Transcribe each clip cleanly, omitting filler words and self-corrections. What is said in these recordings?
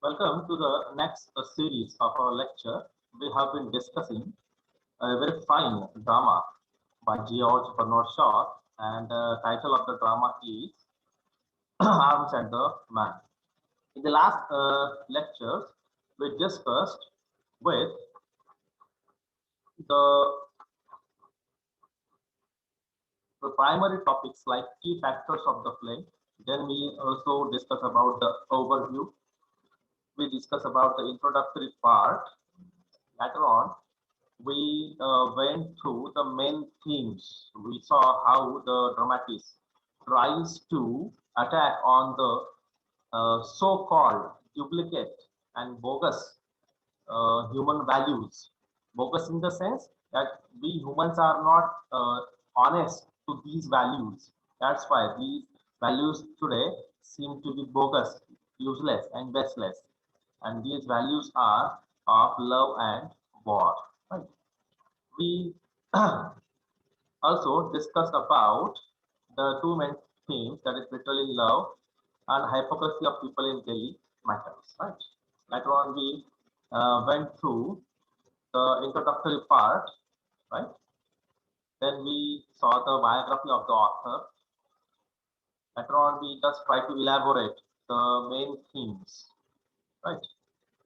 Welcome to the next series of our lecture. We have been discussing a very fine drama by George Bernard Shaw, and the title of the drama is Arms and the Man. In the last lectures, we discussed with the, the primary topics like key factors of the play. Then we also discuss about the overview. We discuss about the introductory part. Later on, we went through the main themes. We saw how the dramatist tries to attack on the so-called duplicate and bogus human values. Bogus in the sense that we humans are not honest to these values. That's why these values today seem to be bogus, useless, and baseless. And these values are of love and war. Right? We also discussed about the two main themes, that is literally love and hypocrisy of people in daily matters. Right. Later on, we went through the introductory part. Right. Then we saw the biography of the author. Later on, we just try to elaborate the main themes. Right.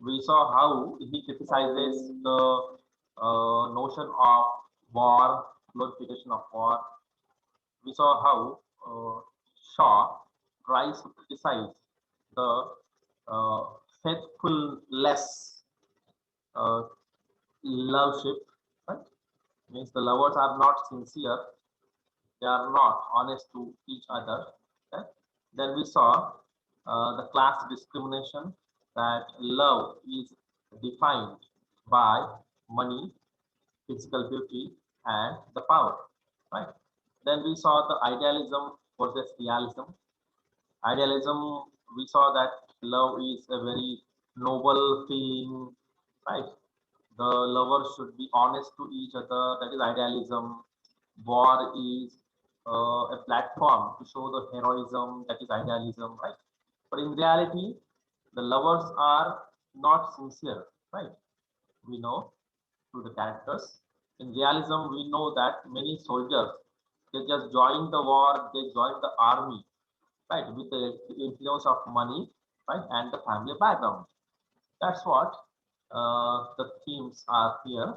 We saw how he criticizes the notion of war, glorification of war. We saw how Shaw tries to criticize the uh, faithfulness uh, love ship, right? Means the lovers are not sincere, they are not honest to each other. Okay? Then we saw the class discrimination, that love is defined by money, physical beauty, and the power, right? Then we saw the idealism versus realism. Idealism, we saw that love is a very noble feeling, right? The lovers should be honest to each other, that is idealism. War is a platform to show the heroism, that is idealism, right? But in reality, the lovers are not sincere, right? We know through the characters. In realism, we know that many soldiers, they just join the war, they join the army, right, with the influence of money, right, and the family background. That's what the themes are here.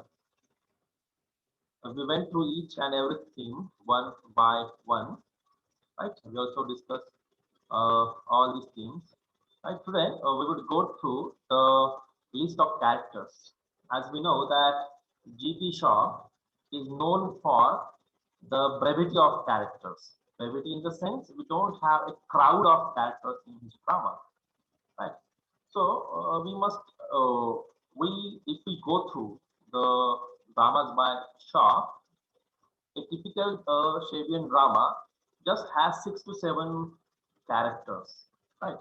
We went through each and every theme one by one, right? We also discussed all these themes. Right, today we would go through the list of characters. As we know that G.P. Shaw is known for the brevity of characters. Brevity in the sense we don't have a crowd of characters in his drama, right? So we must we if we go through the dramas by Shaw, a typical Shavian drama just has 6 to 7 characters, right?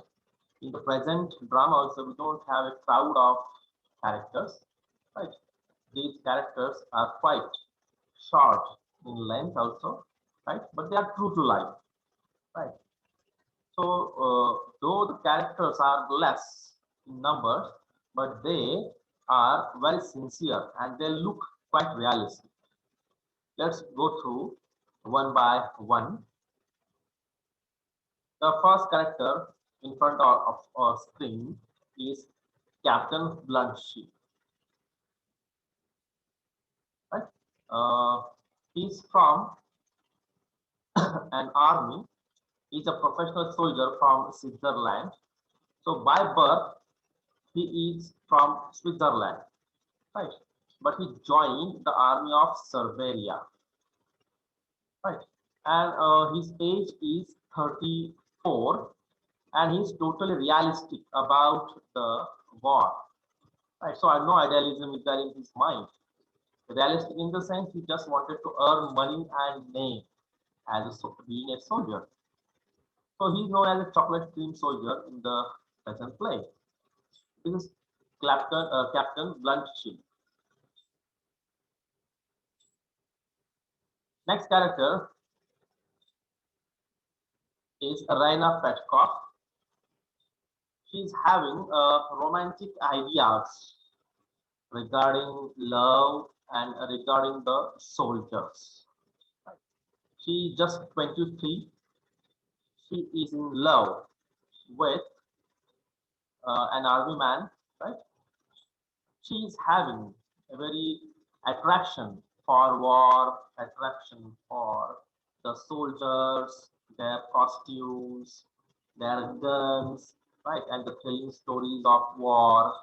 In the present drama also, we don't have a crowd of characters, right? These characters are quite short in length also, right? But they are true to life, right? So though the characters are less in numbers, but they are very sincere and they look quite realistic. Let's go through one by one. The first character in front of our screen is Captain Bluntship. Right? Uh, he's from an army. He's a professional soldier from Switzerland. So by birth, he is from Switzerland, right? But he joined the army of Serbia, right? And his age is 34, and he's totally realistic about the war, right? So I have no idealism is there in his mind. Realistic in the sense he just wanted to earn money and name as being a soldier. So he's known as a chocolate cream soldier in the present play. This is Captain Bluntship. Next character is Raina Petkoff. she's having romantic ideas regarding love and regarding the soldiers. She just 23. She is in love with an army man, right? She is having a very attraction for war, attraction for the soldiers, their costumes, their guns, right, and the telling stories of war,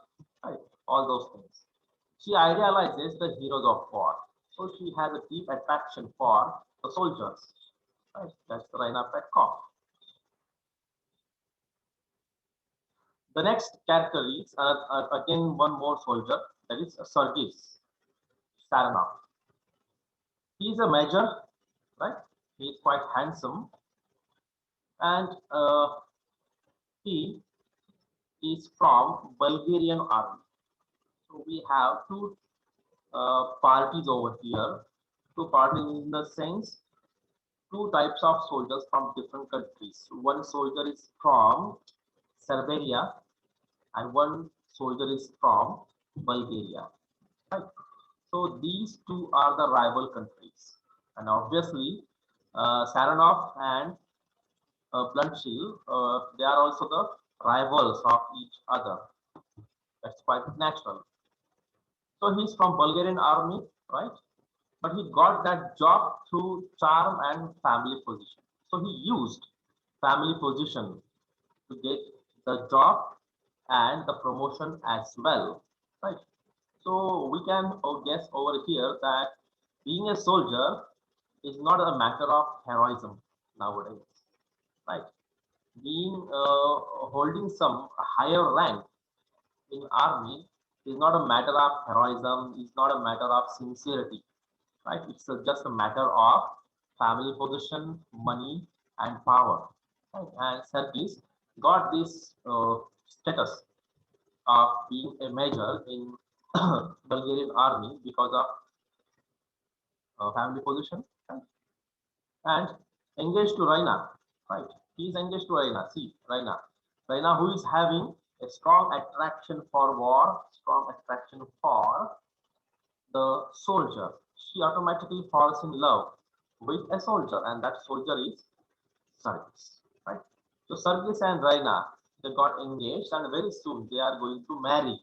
right, all those things. She idealizes the heroes of war, so she has a deep attraction for the soldiers, right? That's Raina Petkov. The next character is again one more soldier, that is Sergei Saranov. He is a major, right? He is quite handsome, and he is from Bulgarian army. So we have two parties over here. Two parties in the sense, two types of soldiers from different countries. One soldier is from Serbia, and one soldier is from Bulgaria. Right. So these two are the rival countries, and obviously Saranov and Bluntschil, they are also the rivals of each other. That's quite natural. So he's from Bulgarian army, right? But he got that job through charm and family position. So he used family position to get the job and the promotion as well, right? So we can guess over here that being a soldier is not a matter of heroism nowadays, right? Being holding some higher rank in army is not a matter of heroism, is not a matter of sincerity, right? It's just a matter of family position, money, and power. Right? And Sergis got this status of being a major in Bulgarian army because of family position, right? And engaged to Raina, right? He is engaged to Raina. See, Raina, who is having a strong attraction for war, strong attraction for the soldier. She automatically falls in love with a soldier, and that soldier is Sergis, right? So Sergis and Raina, they got engaged, and very soon they are going to marry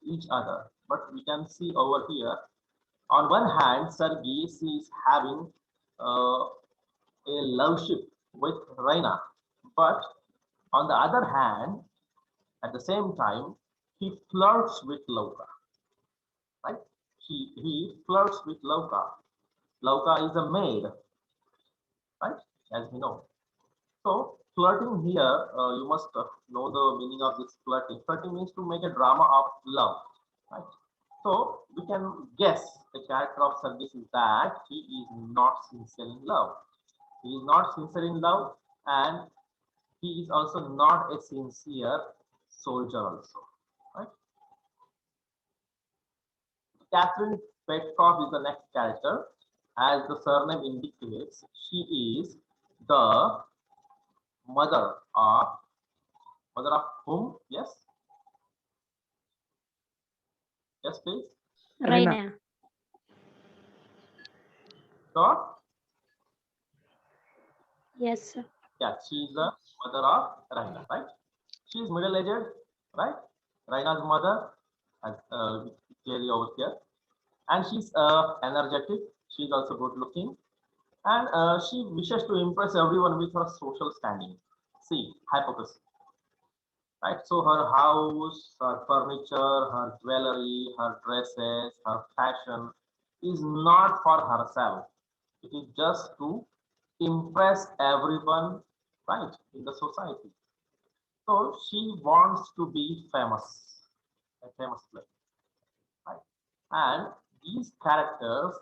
each other. But we can see over here, on one hand, Sergis is having a love ship with Raina, but on the other hand, at the same time, he flirts with Lauka, right? He flirts with Lauka. Lauka is a maid, right? As we know. So flirting here, you must know the meaning of this flirting. Flirting means to make a drama of love, right? So we can guess the character of Sergis is that he is not sincere in love. He is not sincere in love, and he is also not a sincere soldier also, right? Catherine Petkov is the next character. As the surname indicates, she is the mother of whom? Yes, yes, please. Raina. Raina. So Yes. yeah, she is the mother of Raina, right? She is middle-aged, right? Raina's mother, as clearly over here, and she's energetic. She's also good-looking, and she wishes to impress everyone with her social standing. See, hypocrisy, right? So her house, her furniture, her jewelry, her dresses, her fashion is not for herself. It is just to impress everyone, right, in the society. So she wants to be famous, a famous player, right? And these characters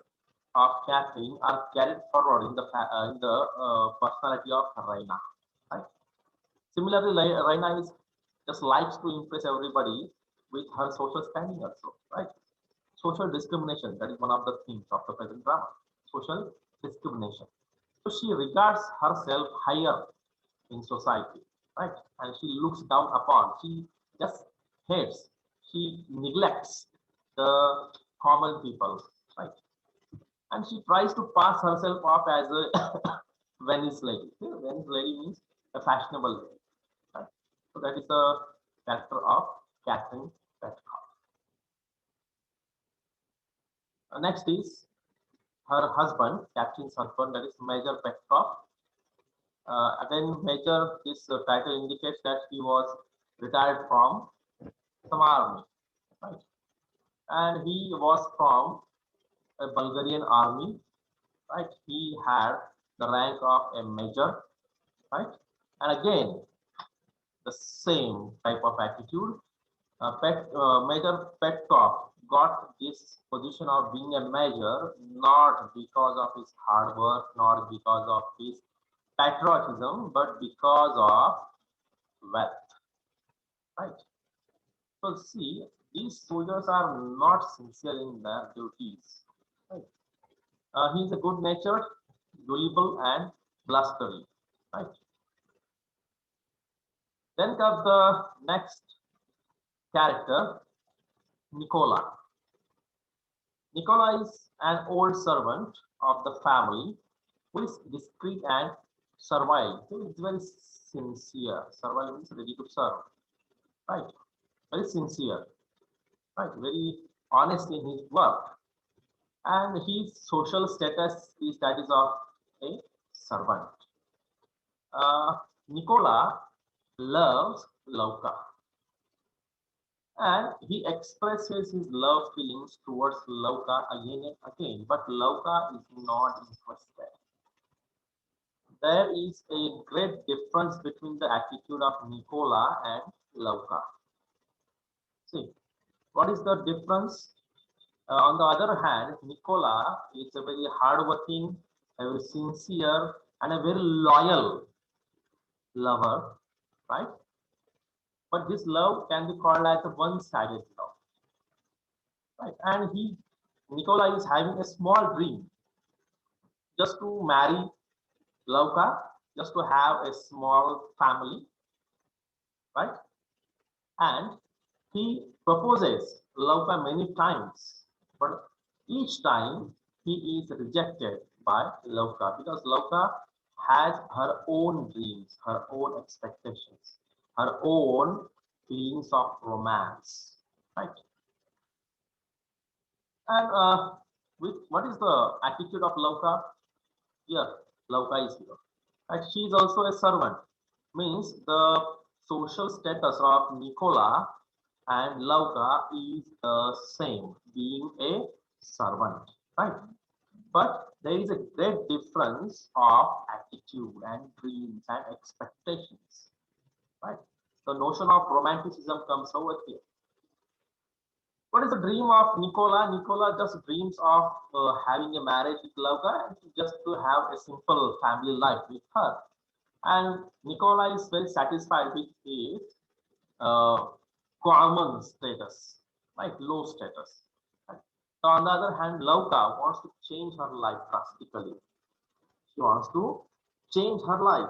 of Catherine are carried forward in the personality of Raina, right? Similarly, Raina is just likes to impress everybody with her social standing also, right? Social discrimination, that is one of the themes of the present drama. Social discrimination. So she regards herself higher in society, right? And she looks down upon. She just hates. She neglects the common people, right? And she tries to pass herself off as a Venice lady. Venice lady means a fashionable lady, right? So that is the character of Catherine Petkoff. Next is her husband, Catherine's husband, that is Major Petkoff. Again, Major, this title indicates that he was retired from some army, right? And he was from a Bulgarian army, right? He had the rank of a major, right? And again, the same type of attitude. Major Petkov got this position of being a major not because of his hard work, not because of his patriotism, but because of wealth, right? So see, these soldiers are not sincere in their duties, right? He is a good-natured, gullible, and blustery, right? Then comes the next character, Nicola. Nicola is an old servant of the family who is discreet and servile. So it's very sincere. Servile means ready to serve, right? Very sincere, right? Very honest in his work. And his social status is that is of a servant. Nicola loves Lauka, and he expresses his love feelings towards Lauka again and again, but Lauka is not interested. There is a great difference between the attitude of Nicola and Lauka. See, what is the difference? On the other hand, Nicola is a very hardworking, a very sincere, and a very loyal lover, right? But this love can be called as a one-sided love, right? And Nicola is having a small dream just to marry Lauka, just to have a small family, right? And he proposes Lauka many times, but each time he is rejected by Lauka because Lauka has her own dreams, her own expectations, her own feelings of romance, right? And with what is the attitude of Lauka? Here, Lauka is here. And she is also a servant, means the social status of Nicola and Lauka is the same, being a servant, right? But there is a great difference of attitude and dreams and expectations, right? The notion of romanticism comes over here. What is the dream of Nicola? Nicola just dreams of having a marriage with Lauka and just to have a simple family life with her. And Nicola is very satisfied with his uh, common status, right? Low status. Right? So on the other hand, Lauka wants to change her life drastically. She wants to change her life.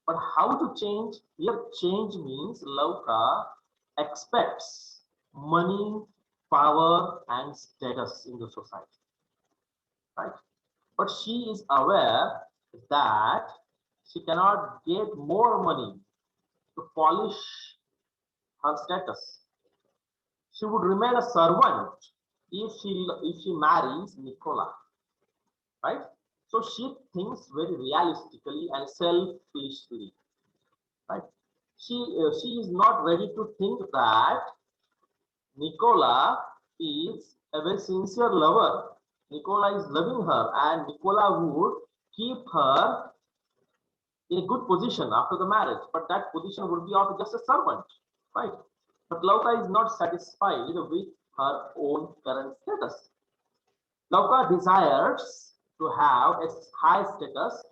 But how to change? Here, change means Lauka expects money, power, and status in the society, right? But she is aware that she cannot get more money to polish her status. She would remain a servant if she marries Nicola, right? So she thinks very realistically and selfishly, right? She is not ready to think that Nicola is a very sincere lover. Nicola is loving her, and Nicola would keep her in a good position after the marriage, but that position would be of just a servant, right? But Lauka is not satisfied with her own current status. Lauka desires to have a high status.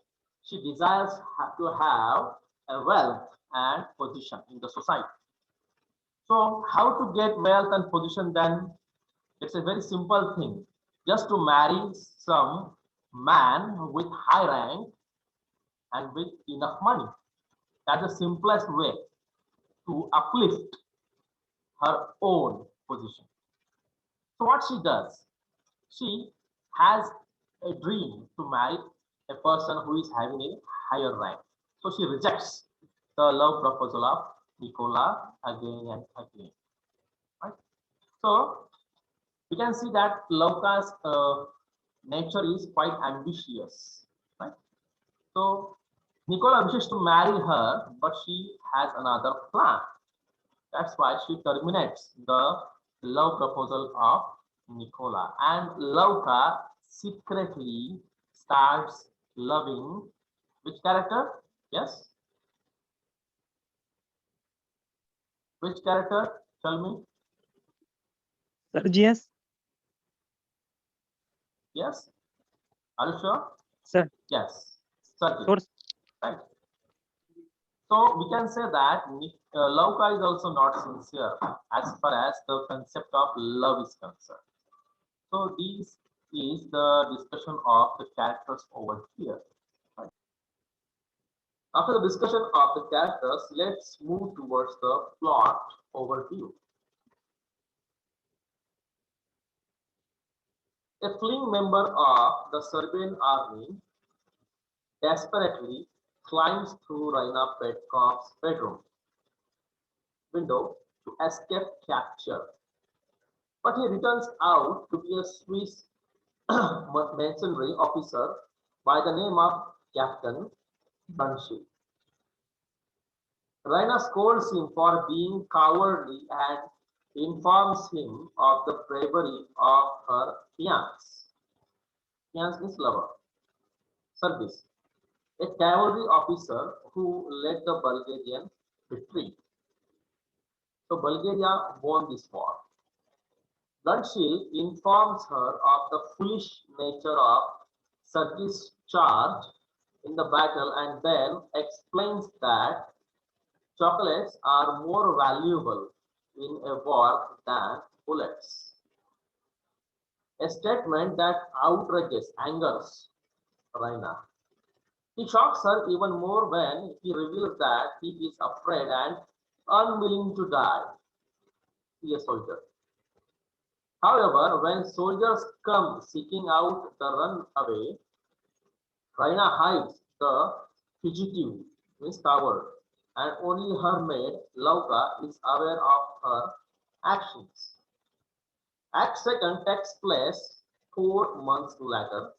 She desires to have a wealth and position in the society. So, how to get wealth and position then? It's a very simple thing. Just to marry some man with high rank and with enough money. That's the simplest way to uplift her own position. So what she does, she has a dream to marry a person who is having a higher rank. So she rejects the love proposal of Nicola again and again. Right? So we can see that Lauka's nature is quite ambitious. Right? So Nicola wishes to marry her, but she has another plan. That's why she terminates the love proposal of Nicola. And Lauka secretly starts loving which character? Yes? Which character? Tell me. Sergius, Yes? Are you sure? sir, Yes. Sergey. source. Right. So we can say that Lauka is also not sincere as far as the concept of love is concerned. So this is the discussion of the characters over here. Right. After the discussion of the characters, let's move towards the plot overview. A fleeing member of the Serbian army desperately climbs through Raina Petkov's bedroom window to escape capture. But he returns out to be a Swiss masonry officer by the name of Captain Banshee. Raina scolds him for being cowardly and informs him of the bravery of her fiance. Fiance means lover. Service. A cavalry officer who led the Bulgarian retreat. So Bulgaria won this war. Bluntschil informs her of the foolish nature of Sergei's charge in the battle and then explains that chocolates are more valuable in a war than bullets. A statement that outrages, angers Raina. He shocks her even more when he reveals that he is afraid and unwilling to die. He is a soldier. However, when soldiers come seeking out the runaway, Raina hides the fugitive, means coward, and only her maid, Lauka, is aware of her actions. Act second takes place 4 months later,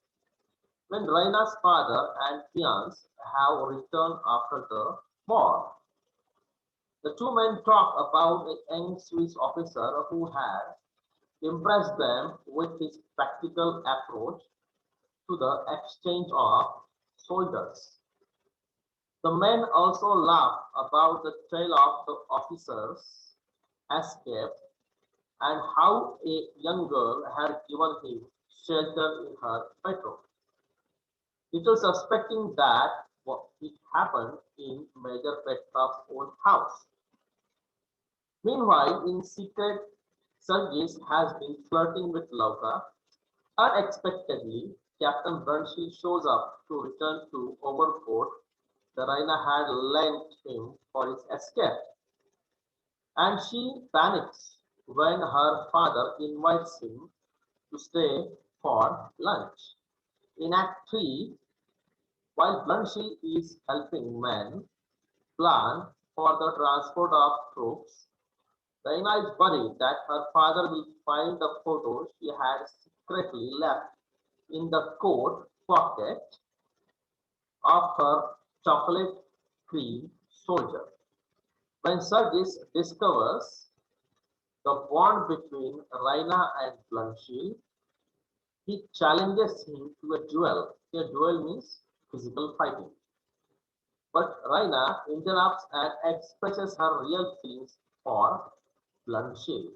when Raina's father and fiance have returned after the war. The two men talk about a young Swiss officer who had impressed them with his practical approach to the exchange of soldiers. The men also laugh about the tale of the officer's escape and how a young girl had given him shelter in her bedroom, little suspecting that what it happened in Major Petrov's own house. Meanwhile, in secret, Sergis has been flirting with Lauka. Unexpectedly, Captain Bernstein shows up to return to overcoat the Raina had lent him for his escape, and she panics when her father invites him to stay for lunch. In Act 3, while Blanchil is helping men plan for the transport of troops, Raina is worried that her father will find the photo she had secretly left in the coat pocket of her chocolate cream soldier. When Sergis discovers the bond between Raina and Blanchil, he challenges him to a duel. A duel means physical fighting. But Raina interrupts and expresses her real feelings for Blanchil.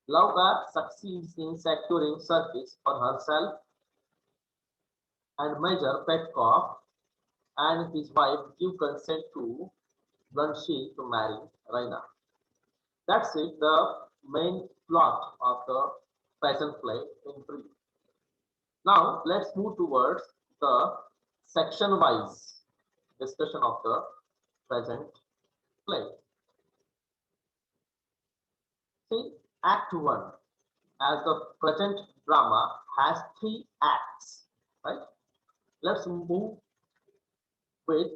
Lauka succeeds in securing Sergis for herself and Major Petkov and his wife give consent to Blanchil to marry Raina. That's it, the main plot of the present play in brief. Now let's move towards the section wise. discussion of the present play. See, Act 1, as the present drama has 3 acts, right? Let's move with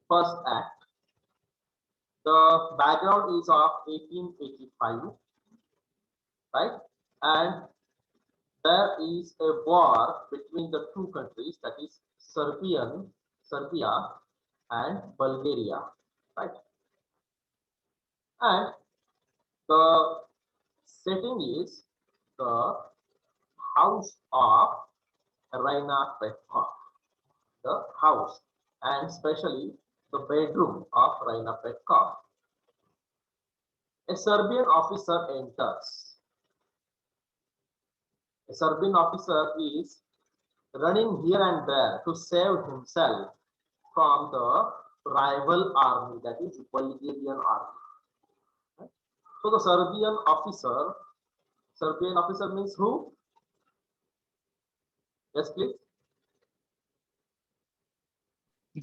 first act. The background is of 1885, right? And there is a war between the two countries, that is Serbia and Bulgaria, right? And the setting is the house of Raina Petkov, the house, and especially the bedroom of Raina Petkov. A Serbian officer enters. A Serbian officer is running here and there to save himself from the rival army, that is Bulgarian army. Right? So the Serbian officer means who? Yes, please.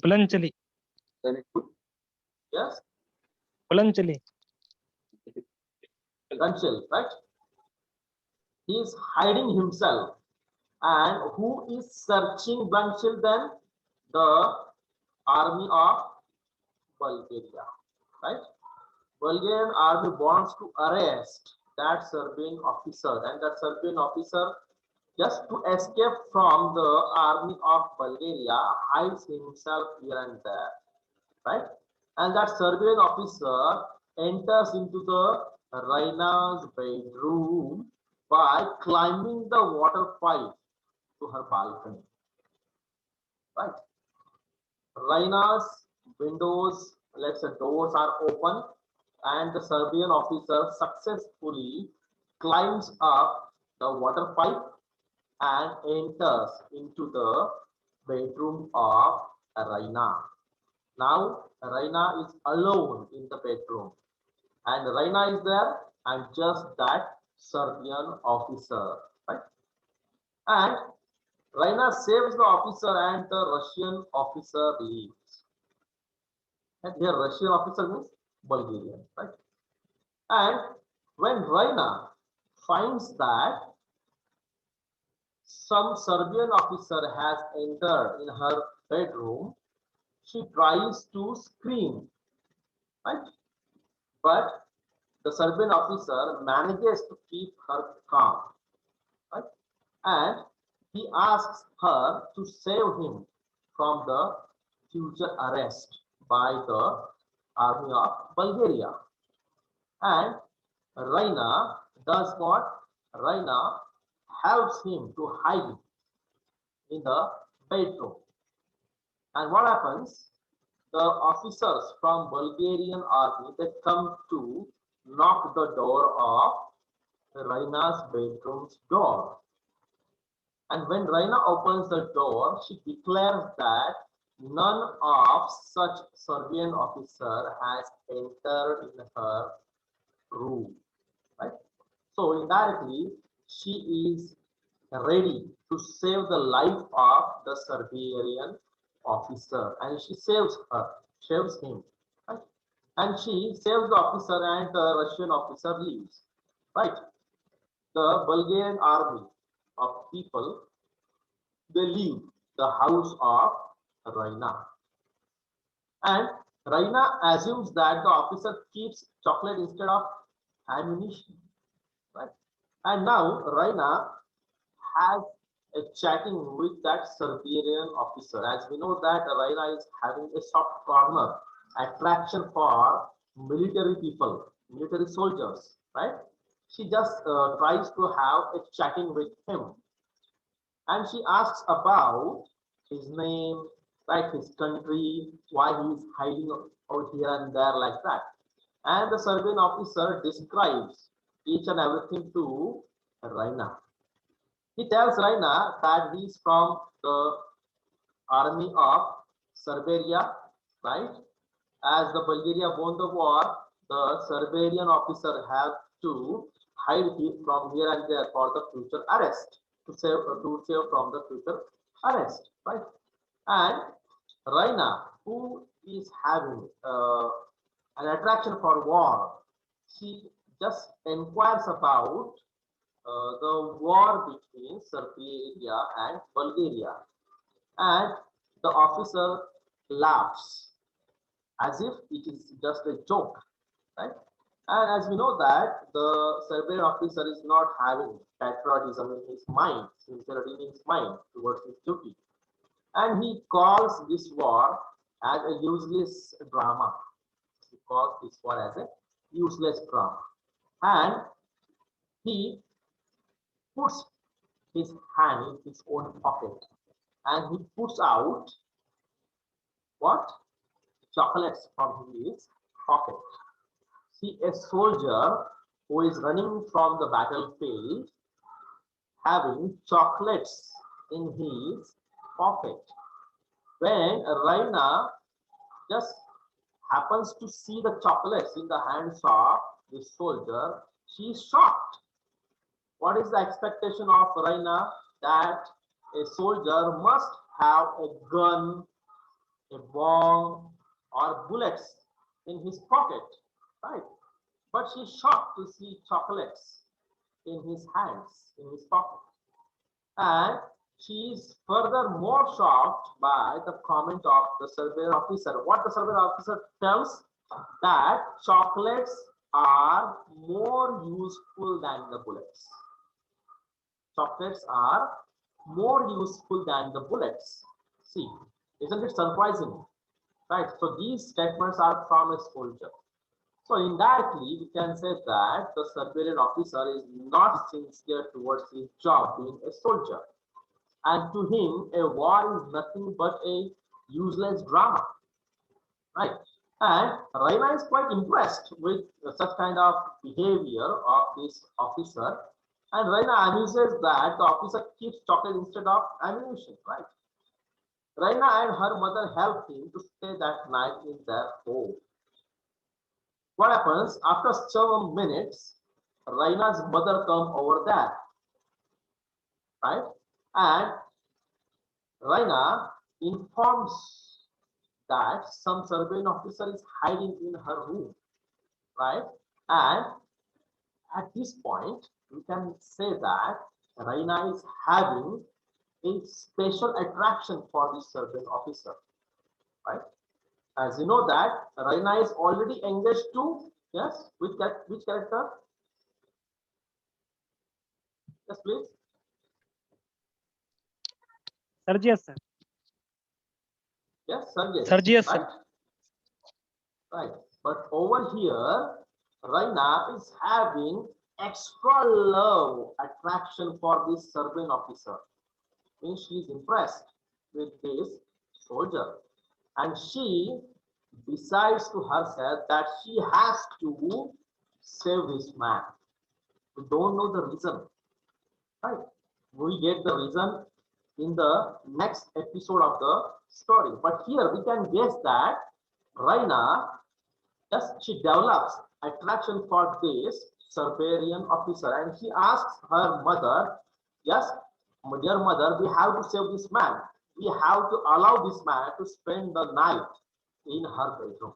Bulanchali. Yes, Bulanchali. Ranchel, right? He is hiding himself. And who is searching Blanchil then? The army of Bulgaria, right? Bulgarian army wants to arrest that Serbian officer, and that Serbian officer, just to escape from the army of Bulgaria, hides himself here and there, right? And that Serbian officer enters into the Raina's bedroom by climbing the water pipe to her balcony, right? Raina's windows, let's say doors are open, and the Serbian officer successfully climbs up the water pipe and enters into the bedroom of Raina. Now Raina is alone in the bedroom, and Raina is there and just that Serbian officer, right? And Raina saves the officer and the Russian officer leaves. And here Russian officer means Bulgarian, right? And when Raina finds that some Serbian officer has entered in her bedroom, she tries to scream, right? But the Serbian officer manages to keep her calm, right? And he asks her to save him from the future arrest by the army of Bulgaria. And Raina does what? Raina helps him to hide in the bedroom. And what happens? The officers from Bulgarian army, they come to knock the door of Raina's bedroom's door. And when Raina opens the door, she declares that none of such Serbian officer has entered in her room, right? So indirectly, she is ready to save the life of the Serbian officer, and she saves him, right? And she saves the officer, and the Russian officer leaves, right? The Bulgarian army of people, they leave the house of Raina, and Raina assumes that the officer keeps chocolate instead of ammunition, right? And now Raina has a chatting with that Serbian officer. As we know that Raina is having a soft corner attraction for military people, military soldiers, right? She just tries to have a chatting with him, and she asks about his name, right, his country, why he is hiding out here and there like that. And the Serbian officer describes each and everything to Raina. He tells Raina that he is from the army of Serbia, right? As the Bulgaria won the war, the Serbian officer had to hide from here and there for the future arrest, to save from the future arrest, right? And Raina who is having an attraction for war, she just inquires about the war between Serbia and Bulgaria, and the officer laughs as if it is just a joke, right? And as we know that the Serbian officer is not having patriotism in his mind, sincerity in his mind towards his duty, and he calls this war as a useless drama. He calls this war as a useless drama, and he puts his hand in his own pocket and he puts out what? Chocolates from his pocket. See, a soldier who is running from the battlefield having chocolates in his pocket. When Raina just happens to see the chocolates in the hands of the soldier, she is shocked. What is the expectation of Raina? That a soldier must have a gun, a bomb, or bullets in his pocket, right? But she's shocked to see chocolates in his hands, in his pocket. And she is further more shocked by the comment of the Serbian officer. What the Serbian officer tells, that chocolates are more useful than the bullets. Chocolates are more useful than the bullets. See, isn't it surprising? Right, so these statements are from a soldier. So indirectly, we can say that the Serbian officer is not sincere towards his job being a soldier. And to him, a war is nothing but a useless drama. Right? And Raina is quite impressed with such kind of behavior of this officer. And Raina amuses that the officer keeps chocolate instead of ammunition, right? Raina and her mother help him to stay that night in their home. What happens after some minutes? Raina's mother comes over there, right? And Raina informs that some Serbian officer is hiding in her room, right? And at this point, we can say that Raina is having a special attraction for this Serbian officer, right? As you know that Raina is already engaged to, yes, which character? Yes, please. Sergius, sir. Yes, Sergius. Sergius, sir. Right? Right. But over here, Raina is having extra love attraction for this Serbian officer. Means she is impressed with this soldier, and she decides to herself that she has to save this man. We don't know the reason, right? We get the reason in the next episode of the story. But here we can guess that Raina, yes, she develops attraction for this Serbian officer, and she asks her mother, yes, dear mother, we have to save this man. We have to allow this man to spend the night in her bedroom.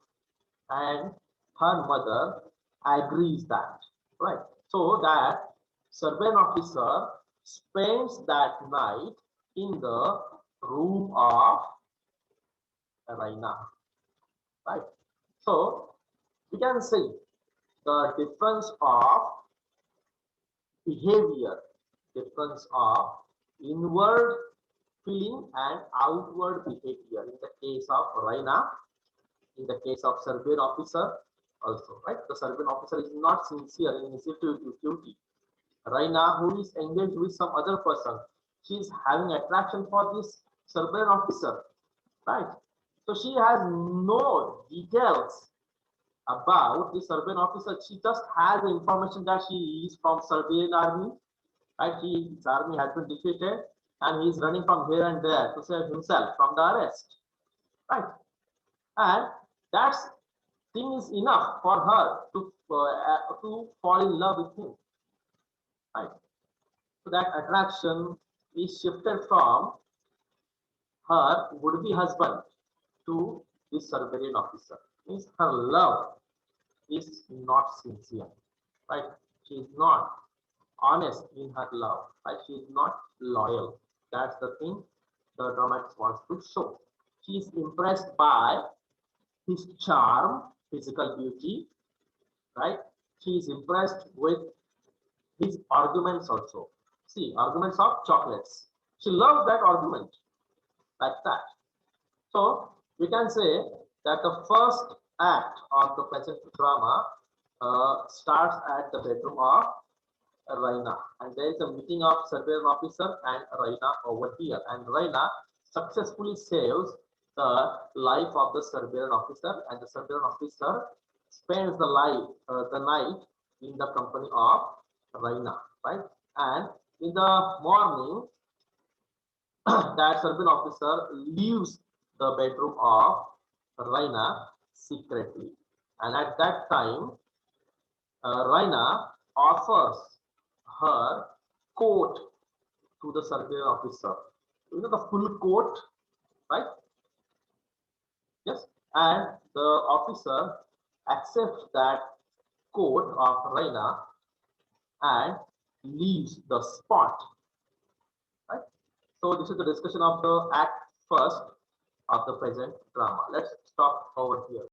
And her mother agrees that, right? So that Serbian officer spends that night in the room of Raina, right? So we can see the difference of behavior, difference of inward feeling and outward behavior in the case of Raina, in the case of Serbian officer also, right? The Serbian officer is not sincere in his duty. Raina, who is engaged with some other person, she is having attraction for this Serbian officer, right? So she has no details about the Serbian officer. She just has the information that she is from Serbian army, right? His army has been defeated and he is running from here and there to save himself from the arrest, right? And that thing is enough for her to fall in love with him, right? So that attraction is shifted from her would-be husband to this Serbian officer. Means her love is not sincere, right? She is not honest in her love, right? She is not loyal. That's the thing the dramatist wants to show. She is impressed by his charm, physical beauty, right? She is impressed with his arguments also. See, arguments of chocolates. She loves that argument like that. So we can say that the first act of the present drama starts at the bedroom of Raina, and there is a meeting of Serbian officer and Raina over here, and Raina successfully saves the life of the Serbian officer, and the Serbian officer spends the night in the company of Raina, right? And in the morning, that Serbian officer leaves the bedroom of Raina secretly, and at that time, Raina offers her coat to the Serbian officer. You know, the full coat, right? Yes, and the officer accepts that coat of Raina and leaves the spot, right? So this is the discussion of the act first of the present drama. Let's stop over here.